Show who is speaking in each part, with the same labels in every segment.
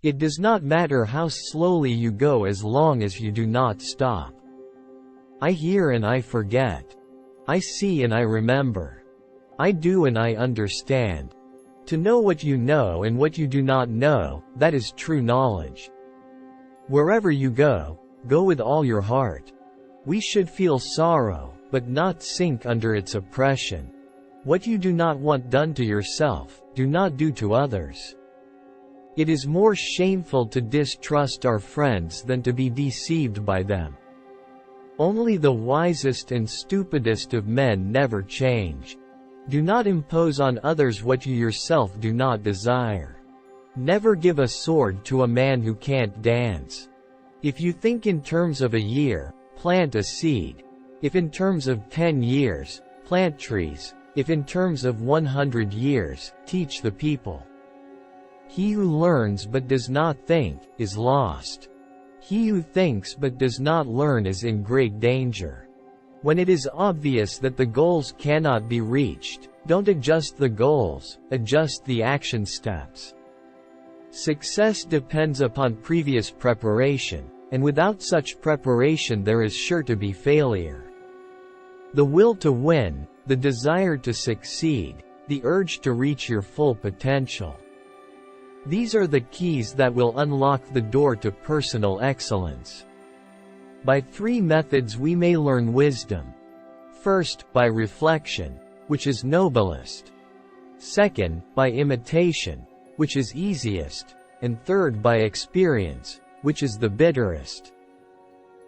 Speaker 1: It does not matter how slowly you go as long as you do not stop. I hear and I forget. I see and I remember. I do and I understand. To know what you know and what you do not know, that is true knowledge. Wherever you go, go with all your heart. We should feel sorrow, but not sink under its oppression. What you do not want done to yourself, do not do to others. It is more shameful to distrust our friends than to be deceived by them. Only the wisest and stupidest of men never change. Do not impose on others what you yourself do not desire. Never give a sword to a man who can't dance. If you think in terms of a year, plant a seed. If in terms of 10 years, plant trees. If in terms of 100 years, teach the people. He who learns but does not think, is lost. He who thinks but does not learn is in great danger. When it is obvious that the goals cannot be reached, don't adjust the goals, adjust the action steps. Success depends upon previous preparation, and without such preparation there is sure to be failure. The will to win, the desire to succeed, the urge to reach your full potential. These are the keys that will unlock the door to personal excellence. By 3 methods we may learn wisdom. First, by reflection, which is noblest. Second, by imitation, which is easiest. And third, by experience, which is the bitterest.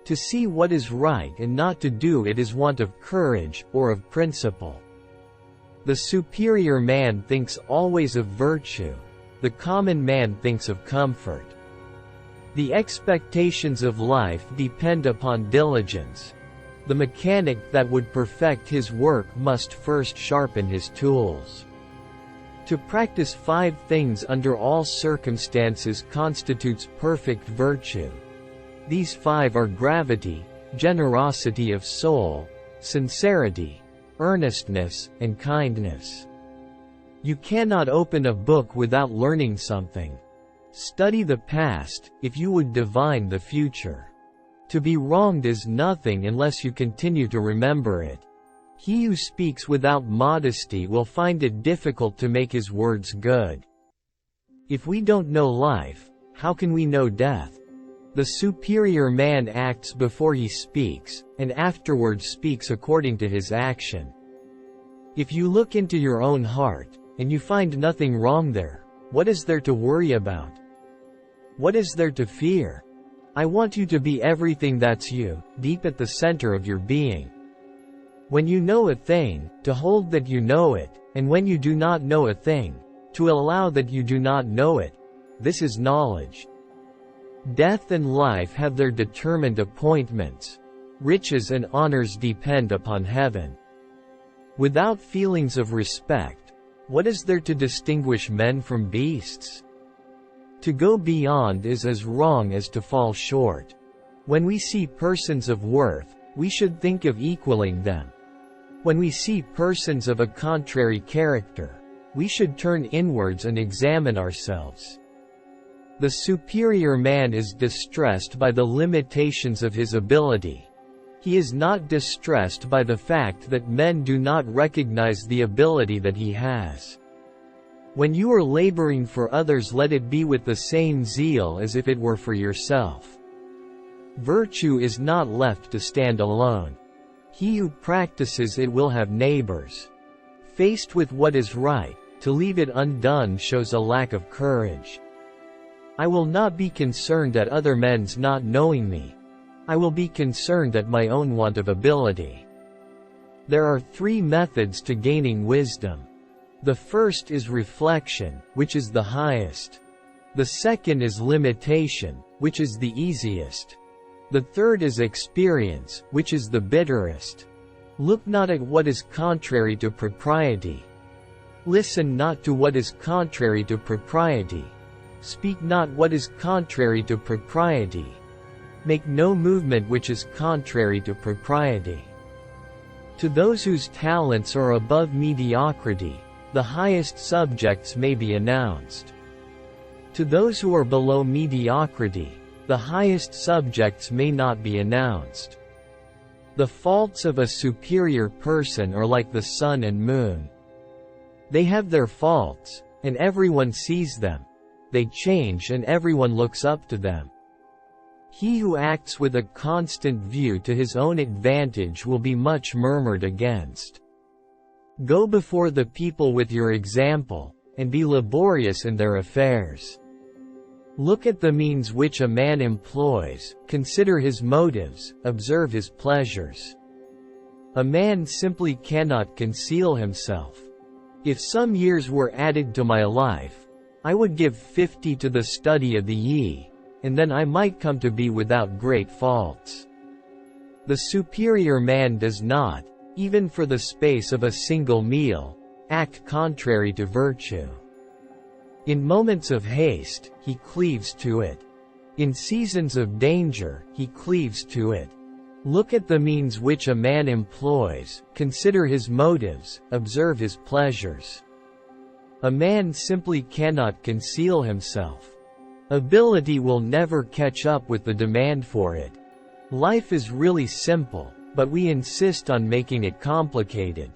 Speaker 1: To see what is right and not to do it is want of courage, or of principle. The superior man thinks always of virtue. The common man thinks of comfort. The expectations of life depend upon diligence. The mechanic that would perfect his work must first sharpen his tools. To practice 5 things under all circumstances constitutes perfect virtue. These 5 are gravity, generosity of soul, sincerity, earnestness, and kindness. You cannot open a book without learning something. Study the past, if you would divine the future. To be wronged is nothing unless you continue to remember it. He who speaks without modesty will find it difficult to make his words good. If we don't know life, how can we know death? The superior man acts before he speaks, and afterwards speaks according to his action. If you look into your own heart, and you find nothing wrong there, what is there to worry about? What is there to fear? I want you to be everything that's you, deep at the center of your being. When you know a thing, to hold that you know it, and when you do not know a thing, to allow that you do not know it. This is knowledge. Death and life have their determined appointments. Riches and honors depend upon heaven. Without feelings of respect, what is there to distinguish men from beasts? To go beyond is as wrong as to fall short. When we see persons of worth, we should think of equaling them. When we see persons of a contrary character, we should turn inwards and examine ourselves. The superior man is distressed by the limitations of his ability. He is not distressed by the fact that men do not recognize the ability that he has. When you are laboring for others, let it be with the same zeal as if it were for yourself. Virtue is not left to stand alone. He who practices it will have neighbors. Faced with what is right, to leave it undone shows a lack of courage. I will not be concerned at other men's not knowing me. I will be concerned at my own want of ability. There are 3 methods to gaining wisdom. The first is reflection, which is the highest. The second is limitation, which is the easiest. The third is experience, which is the bitterest. Look not at what is contrary to propriety. Listen not to what is contrary to propriety. Speak not what is contrary to propriety. Make no movement which is contrary to propriety. To those whose talents are above mediocrity, the highest subjects may be announced. To those who are below mediocrity, the highest subjects may not be announced. The faults of a superior person are like the sun and moon. They have their faults, and everyone sees them. They change and everyone looks up to them. He who acts with a constant view to his own advantage will be much murmured against. Go before the people with your example, and be laborious in their affairs. Look at the means which a man employs, consider his motives, observe his pleasures. A man simply cannot conceal himself. If some years were added to my life, I would give 50 to the study of the Yi, and then I might come to be without great faults. The superior man does not, even for the space of a single meal, act contrary to virtue. In moments of haste, he cleaves to it. In seasons of danger, he cleaves to it. Look at the means which a man employs, consider his motives, observe his pleasures. A man simply cannot conceal himself. Ability will never catch up with the demand for it. Life is really simple, but we insist on making it complicated.